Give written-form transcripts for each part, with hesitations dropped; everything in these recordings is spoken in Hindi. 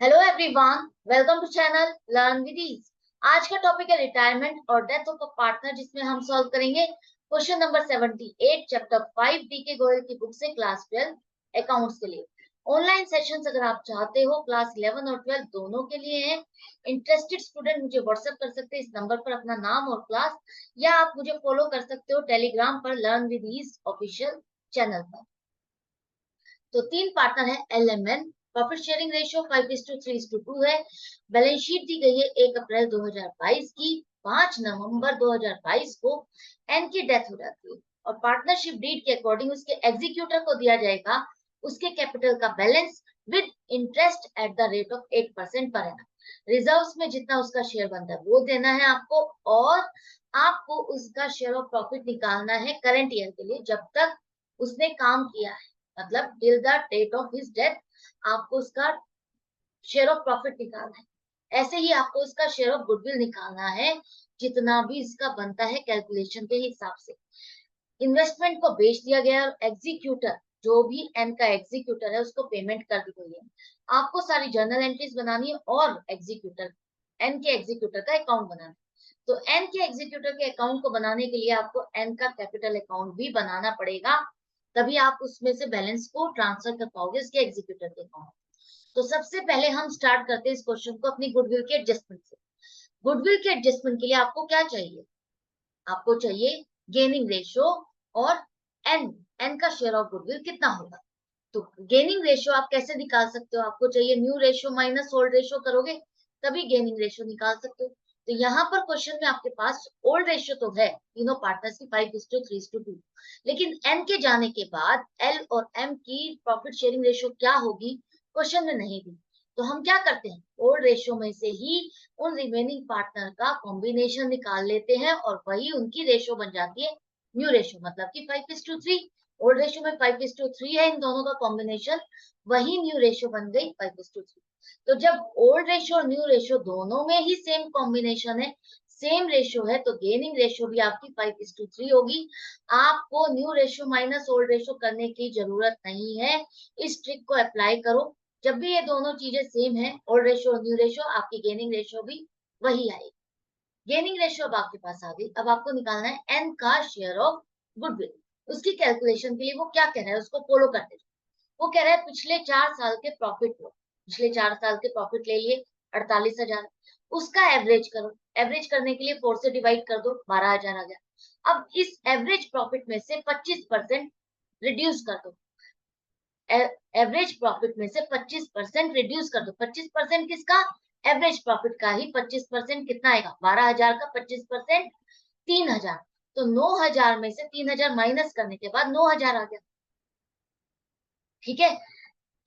Hello everyone, welcome to channel learn with ease. आज का टॉपिक है रिटायरमेंट और डेथ ऑफ अ पार्टनर, जिसमें हम सॉल्व करेंगे क्वेश्चन नंबर 78 चैप्टर 5 डी के गोयल की बुक से क्लास 12 अकाउंट्स के लिए। ऑनलाइन सेशंस अगर आप चाहते हो क्लास 11 और 12 दोनों के लिए हैं। इंटरेस्टेड स्टूडेंट मुझे व्हाट्सएप कर सकते हैं इस नंबर पर अपना नाम और क्लास, या आप मुझे फॉलो कर सकते हो टेलीग्राम पर learn with ease official channel पर। तो तीन पार्टनर है L M N. Profit sharing ratio 5:3:2 है। बैलेंस शीट दी गई है 1 अप्रैल 2022 की। 5 नवंबर 2022 को एन की डेथ हो जाती है और पार्टनरशिप डीड के अकॉर्डिंग उसके एग्जीक्यूटर को दिया जाएगा उसके कैपिटल का balance with interest at the rate of 8% per annum. Reserves में जितना उसका शेयर बनता है वो देना है आपको, और आपको उसका शेयर ऑफ प्रॉफिट निकालना है करंट ईयर के लिए जब तक उसने काम किया है, मतलब till the date of his death आपको उसका शेयर ऑफ प्रॉफिट निकालना है। ऐसे ही आपको उसका शेयर ऑफ गुडविल निकालना है, जितना भी इसका बनता है कैलकुलेशन के हिसाब से। इन्वेस्टमेंट को बेच दिया गया और एग्जीक्यूटर, जो भी एन का एग्जीक्यूटर है, उसको पेमेंट कर दी गई है। आपको सारी जर्नल एंट्रीज बनानी है और एग्जीक्यूटर, एन के एग्जीक्यूटर का अकाउंट बनाना है। तो एन के एग्जीक्यूटर के अकाउंट को बनाने के लिए आपको एन का कैपिटल अकाउंट भी बनाना पड़ेगा, तभी आप उसमें से बैलेंस को ट्रांसफर कर पाओगे उसके एग्जीक्यूटर के अकाउंट। तो सबसे पहले हम स्टार्ट करते हैं इस क्वेश्चन को अपनी गुडविल के एडजस्टमेंट से। गुडविल के एडजस्टमेंट के लिए आपको क्या चाहिए? आपको चाहिए गेनिंग रेशियो और एन, एन का शेयर ऑफ गुडविल कितना होगा। तो गेनिंग रेशियो आप कैसे निकाल सकते हो? आपको चाहिए new ratio minus old ratio करोगे तभी गेनिंग रेशियो निकाल सकते हो। तो यहाँ पर क्वेश्चन में आपके पास ओल्ड रेशियो तो है तीनों पार्टनर्स की 5:3:2, लेकिन एन के जाने के बाद एल और एम की प्रॉफिट शेयरिंग रेशियो क्या होगी क्वेश्चन में नहीं दी। तो हम क्या करते हैं, ओल्ड रेशियो में से ही उन रिमेनिंग पार्टनर का कॉम्बिनेशन निकाल लेते हैं और वही उनकी रेशियो बन जाती है न्यू रेशियो, मतलब कि 5:3। ओल्ड रेशियो में 5:3 है, इन दोनों का कॉम्बिनेशन, वही न्यू रेशियो बन गई 5:3। तो जब ओल्ड रेशियो और न्यू रेशियो दोनों में ही सेम कॉम्बिनेशन है, सेम रेशियो है, तो गेनिंग रेशियो भी आपकी 5:3 होगी। आपको new ratio minus old ratio करने की जरूरत नहीं है, इस ट्रिक को अप्लाई करो। जब भी ये दोनों चीजें सेम है, ओल्ड रेशियो और न्यू रेशियो, आपकी गेनिंग रेशियो भी वही आएगी। गेनिंग रेशियो अब आपके पास आ गई। अब आपको निकालना है एन का शेयर ऑफ गुडविल। उसकी कैलकुलेशन के लिए वो क्या कह रहा है उसको फॉलो करते जाओ। वो कह रहा है पिछले 4 साल के प्रॉफिट लो, पिछले 4 साल के प्रॉफिट ले लिए 48,000, उसका एवरेज करो। एवरेज करने के लिए 4 से डिवाइड कर दो, 12,000 आ गया। अब इस एवरेज प्रॉफिट में से 25% रिड्यूस कर दो। एवरेज प्रॉफिट में से 25% रिड्यूस कर दो। 25% किसका? एवरेज प्रॉफिट का ही 25% कितना आएगा? 12,000 का 25% 3,000। तो 9,000 में से 3,000 माइनस करने के बाद 9,000 आ गया। ठीक है,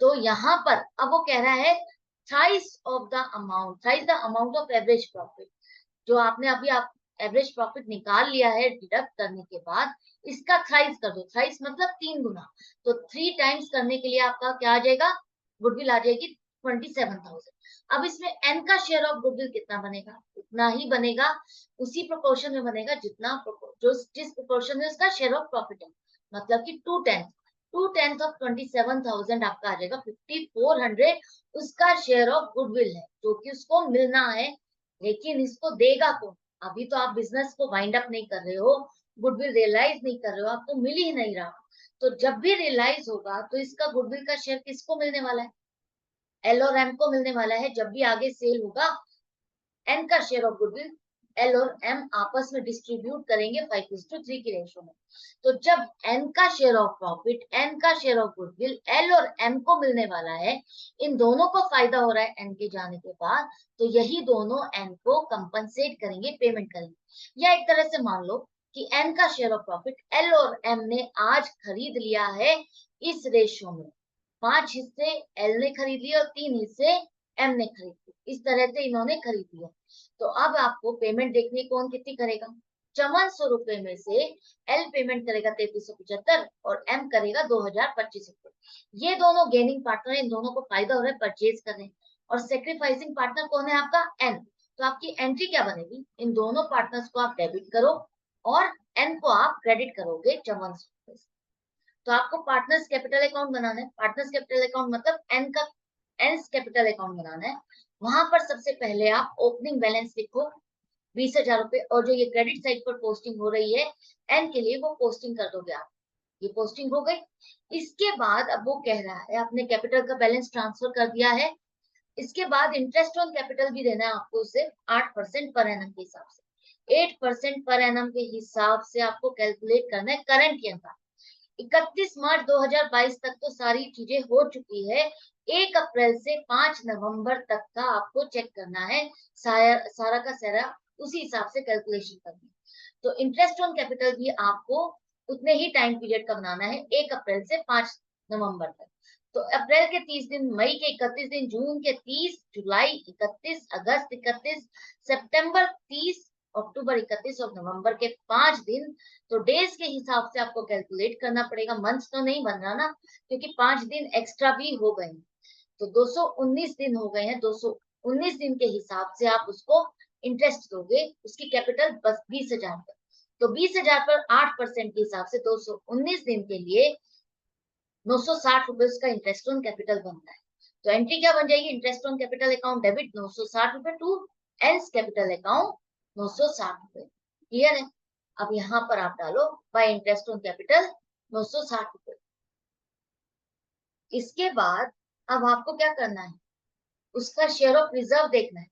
तो यहाँ पर अब वो कह रहा है thrice of the amount, thrice the amount of average profit. जो आपने अभी आप एवरेज प्रॉफिट निकाल लिया है डिडक्ट करने के बाद, इसका थ्राइस कर दो। थ्राइस मतलब 3 गुना। तो 3 टाइम्स करने के लिए आपका क्या आ जाएगा? गुडविल आ जाएगी 27,000। अब इसमें एन का शेयर ऑफ गुडविल कितना बनेगा? उतना ही बनेगा, उसी प्रोपोर्शन में बनेगा जितना जो जिस प्रोपोर्शन में उसका शेयर ऑफ प्रॉफिट है, मतलब कि 2/10 ऑफ 27,000 आपका आ जाएगा 5,400। उसका शेयर ऑफ गुडविल है जो कि उसको मिलना है, लेकिन इसको देगा कौन? अभी तो आप बिजनेस को वाइंड अप नहीं कर रहे हो, गुडविल रियलाइज नहीं कर रहे हो, आपको मिल ही नहीं रहा। तो जब भी रियलाइज होगा तो इसका गुडविल का शेयर किसको मिलने वाला है? एल और एम को मिलने वाला है। जब भी आगे सेल होगा, एन का शेयर ऑफ गुडविल एल और एम आपस में डिस्ट्रीब्यूट करेंगे 5:3 की रेशो में। तो जब एन का शेयर ऑफ प्रॉफिट, एन का शेयर ऑफ गुडविल एल और एम को मिलने वाला है, इन दोनों को फायदा हो रहा है एन के जाने के बाद, तो यही दोनों एन को कंपनसेट करेंगे, पेमेंट करेंगे। या एक तरह से मान लो कि एन का शेयर ऑफ प्रॉफिट एल और एम ने आज खरीद लिया है इस रेशियो में। 5 हिस्से एल ने खरीद लिए और 3 हिस्से एम ने खरीद लिए, इस तरह से इन्होंने खरीद लिया। तो अब आपको पेमेंट देखनी है कौन कितनी करेगा। 5400 में से एल पेमेंट करेगा 3375 और एम करेगा 2,025 रुपए। ये दोनों गेनिंग पार्टनर, इन दोनों को फायदा हो रहा है, परचेज कर रहे हैं। और सेक्रीफाइसिंग पार्टनर कौन है? आपका एन। तो आपकी एंट्री क्या बनेगी? इन दोनों पार्टनर्स को आप डेबिट करो और एन को आप क्रेडिट करोगे 5400 से। तो आपको पार्टनर्स कैपिटल अकाउंट बनाना है। पार्टनर्स कैपिटल अकाउंट मतलब एन का एंस कैपिटल अकाउंट बनाना है, वहां पर सबसे पहले आप ओपनिंग बैलेंस लिखो 20,000 रुपए, और जो ये क्रेडिट साइड पर पोस्टिंग हो रही है एन के लिए वो पोस्टिंग कर दोगे आप। ये पोस्टिंग हो गई। इसके बाद अब वो कह रहा है आपने कैपिटल का बैलेंस ट्रांसफर कर दिया है, इसके बाद इंटरेस्ट ऑन कैपिटल भी देना है आपको उसे 8% पर एनम के हिसाब से। 8% पर एनम के हिसाब से आपको कैलकुलेट करना है करंट ईयर का। 31 मार्च 2022 तक तो सारी चीजें हो चुकी है, 1 अप्रैल से 5 नवंबर तक का आपको चेक करना है, सारा का सारा उसी हिसाब से कैलकुलेशन करनी है। तो इंटरेस्ट ऑन कैपिटल भी आपको उतने ही टाइम पीरियड का बनाना है, 1 अप्रैल से 5 नवंबर तक। तो अप्रैल के 30 दिन, मई के 31 दिन, जून के 30, जुलाई 31, अगस्त 31, सितंबर 30, अक्टूबर 31 और नवंबर के 5 दिन। तो डेज के हिसाब से आपको कैलकुलेट करना पड़ेगा, मंथ तो नहीं बन रहा ना, क्योंकि 5 दिन एक्स्ट्रा भी हो गए, तो 219 दिन हो गए हैं। 219 दिन के हिसाब से आप उसको इंटरेस्ट दोगे, उसकी कैपिटल बस 20,000 पर। तो 20,000 पर 8% के हिसाब से 219 दिन के लिए 960 रुपए उसका इंटरेस्ट ऑन कैपिटल बनता है। तो एंट्री क्या बन जाएगी, interest on capital account debit 960 रुपए टू एंस कैपिटल अकाउंट 960 रुपए। क्लियर है? अब यहाँ पर आप डालो बाय इंटरेस्ट ऑन कैपिटल 960 रुपए। इसके बाद अब आपको क्या करना है, उसका शेयर ऑफ रिजर्व देखना है।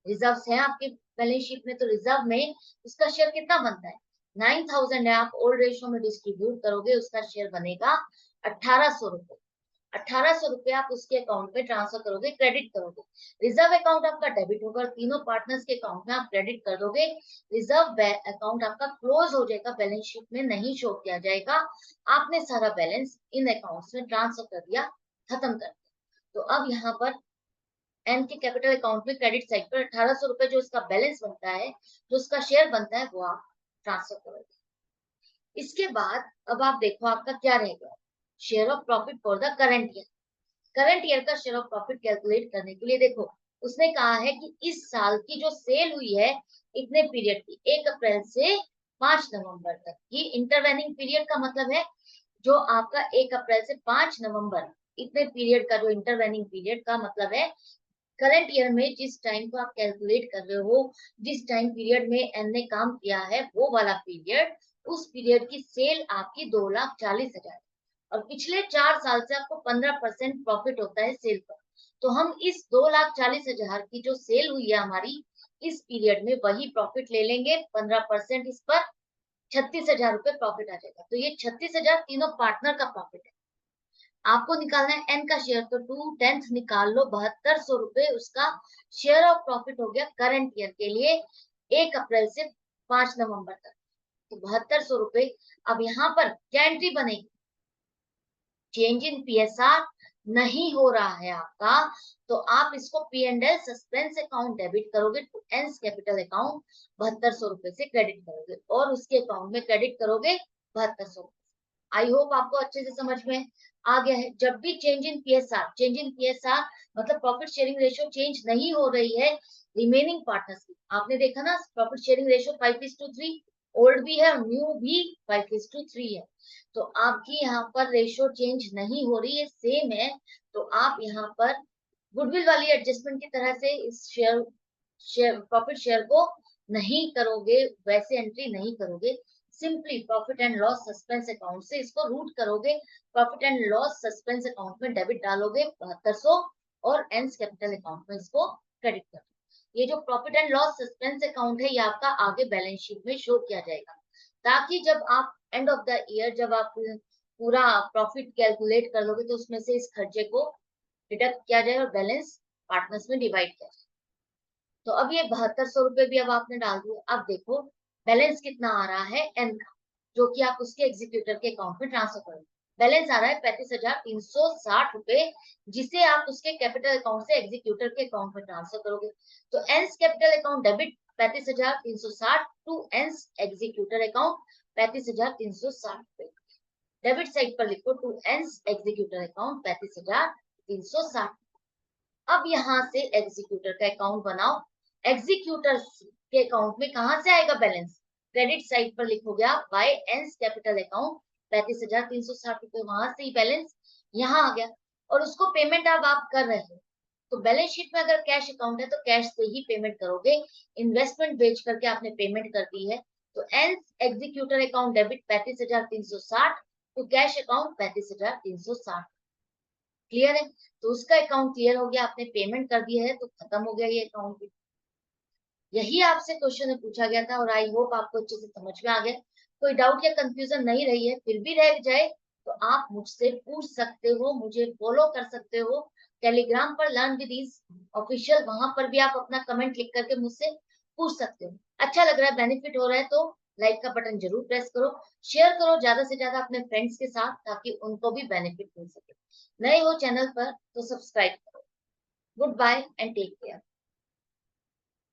रिजर्व है आपके बैलेंस शीट में, तो रिजर्व में उसका शेयर कितना बनता है, 9,000 है। आप ओल्ड रेशियो में डिस्ट्रीब्यूट करोगे, उसका शेयर बनेगा 1,800 रुपए। 1,800 रुपए आप उसके अकाउंट में ट्रांसफर करोगे, क्रेडिट करोगे। रिजर्व अकाउंट आपका डेबिट होगा, तीनों पार्टनर्स के अकाउंट में आप क्रेडिट कर दोगे। रिजर्व अकाउंट आपका क्लोज हो जाएगा, बैलेंस शीट में नहीं शो किया जाएगा। आपने सारा बैलेंस इन अकाउंट्स में ट्रांसफर कर दिया, खत्म कर दिया। तो अब यहाँ पर एन के कैपिटल अकाउंट में क्रेडिट साइड पर 1,800 रुपए जो उसका बैलेंस बनता है, जो उसका शेयर बनता है, वो आप ट्रांसफर करोगे। इसके बाद अब आप देखो आपका क्या रहेगा, share of profit for the current year. Current year का शेयर ऑफ प्रॉफिट कैलकुलेट करने के लिए देखो, उसने कहा है कि इस साल की जो सेल हुई है इतने पीरियड की, 1 अप्रैल से 5 नवंबर तक की इंटरवेनिंग पीरियड का मतलब है, जो आपका 1 अप्रैल से 5 नवंबर इतने पीरियड का जो इंटरवेनिंग पीरियड का मतलब है, करंट ईयर में जिस टाइम को आप कैलकुलेट कर रहे हो, जिस टाइम पीरियड में एन ने काम किया है वो वाला पीरियड, उस पीरियड की सेल आपकी 2,40,000, और पिछले 4 साल से आपको 15% प्रॉफिट होता है सेल पर। तो हम इस 2,40,000 की जो सेल हुई है हमारी इस पीरियड में, वही प्रॉफिट ले लेंगे 15%, इस पर 36,000 रुपए प्रॉफिट आ जाएगा। तो ये 36,000 तीनों पार्टनर का प्रॉफिट है। आपको निकालना है एन का शेयर, तो 2/10 निकाल लो, 7,200 रुपए उसका शेयर ऑफ प्रॉफिट हो गया करंट ईयर के लिए, 1 अप्रैल से 5 नवंबर तक। तो 7,200 रुपए। अब यहाँ पर क्या एंट्री बनेगी, चेंज इन पीएसआर नहीं हो रहा है आपका, तो आप इसको P and L suspense account debit करोगे टू एंस कैपिटल अकाउंट, 7,200 रुपए से क्रेडिट करोगे और उसके अकाउंट में क्रेडिट करोगे 7,200। आई होप आपको अच्छे से समझ में आ गया है। जब भी change in PSR, change in PSR मतलब प्रॉफिट शेयरिंग रेशियो चेंज नहीं हो रही है रिमेनिंग पार्टनर्स की, आपने देखा ना प्रॉफिट शेयरिंग रेशियो 5:3, ओल्ड भी है और न्यू भी 5:3 है। तो आपकी यहाँ पर रेशियो चेंज नहीं हो रही है, सेम है। तो आप यहाँ पर गुडविल वाली एडजस्टमेंट की तरह से इस शेयर प्रॉफिट शेयर को नहीं करोगे, वैसे एंट्री नहीं करोगे, simply profit and loss suspense account से इसको रूट करोगे, profit and loss suspense account में डेबिट डालोगे 7,200 और एंस कैपिटल अकाउंट में इसको क्रेडिट करोगे। ये जो profit and loss suspense account है ये आपका आगे बैलेंस शीट में शो किया जाएगा, ताकि जब आप एंड ऑफ द ईयर जब आप पूरा प्रॉफिट कैलकुलेट कर लोगे तो उसमें से इस खर्चे को डिडक्ट किया जाए और बैलेंस पार्टनर्स में डिवाइड किया जाए। तो अब ये 7,200 रुपए भी अब आपने डाल दिए। अब देखो बैलेंस कितना आ रहा है एन का, जो कि आप उसके एग्जीक्यूटर के अकाउंट में ट्रांसफर करोगे। बैलेंस आ रहा है 35,360 रुपए, जिसे आप उसके कैपिटल अकाउंट से एग्जीक्यूटर के अकाउंट में ट्रांसफर करोगे। तो एंस कैपिटल अकाउंट डेबिट 35,360 टू एंस एग्जीक्यूटर अकाउंट 35,360 रुपए। डेबिट साइड पर लिखो टू एंस एग्जीक्यूटर अकाउंट 35,360। अब यहाँ से एग्जीक्यूटर का अकाउंट बनाओ। एग्जीक्यूटर के अकाउंट में कहां से आएगा बैलेंस, क्रेडिट साइड पर लिखोगे आप बाय एंस कैपिटल अकाउंट 35,360 रुपए, वहां से ही बैलेंस यहाँ आ गया और उसको पेमेंट अब आप कर रहे हो। तो बैलेंस शीट में अगर कैश अकाउंट है तो कैश से ही पेमेंट करोगे। इन्वेस्टमेंट बेच करके आपने पेमेंट कर दी है, तो एंड एग्जीक्यूटर अकाउंट डेबिट 35,360, तो कैश अकाउंट 35,360। क्लियर है? तो उसका अकाउंट क्लियर हो गया, आपने पेमेंट कर दिया है तो खत्म हो गया ये अकाउंट भी। यही आपसे क्वेश्चन में पूछा गया था और आई होप आपको अच्छे से समझ में आ गया। कोई डाउट या कंफ्यूजन नहीं रही है, फिर भी रह जाए तो आप मुझसे पूछ सकते हो, मुझे फॉलो कर सकते हो टेलीग्राम पर लर्न विद ईज ऑफिशियल, वहां पर भी आप अपना कमेंट लिख करके मुझसे पूछ सकते हो। अच्छा लग रहा है, बेनिफिट हो रहा है तो लाइक का बटन जरूर प्रेस करो, शेयर करो ज्यादा से ज्यादा अपने फ्रेंड्स के साथ ताकि उनको भी बेनिफिट मिल सके। नए हो चैनल पर तो सब्सक्राइब करो। Goodbye and take care.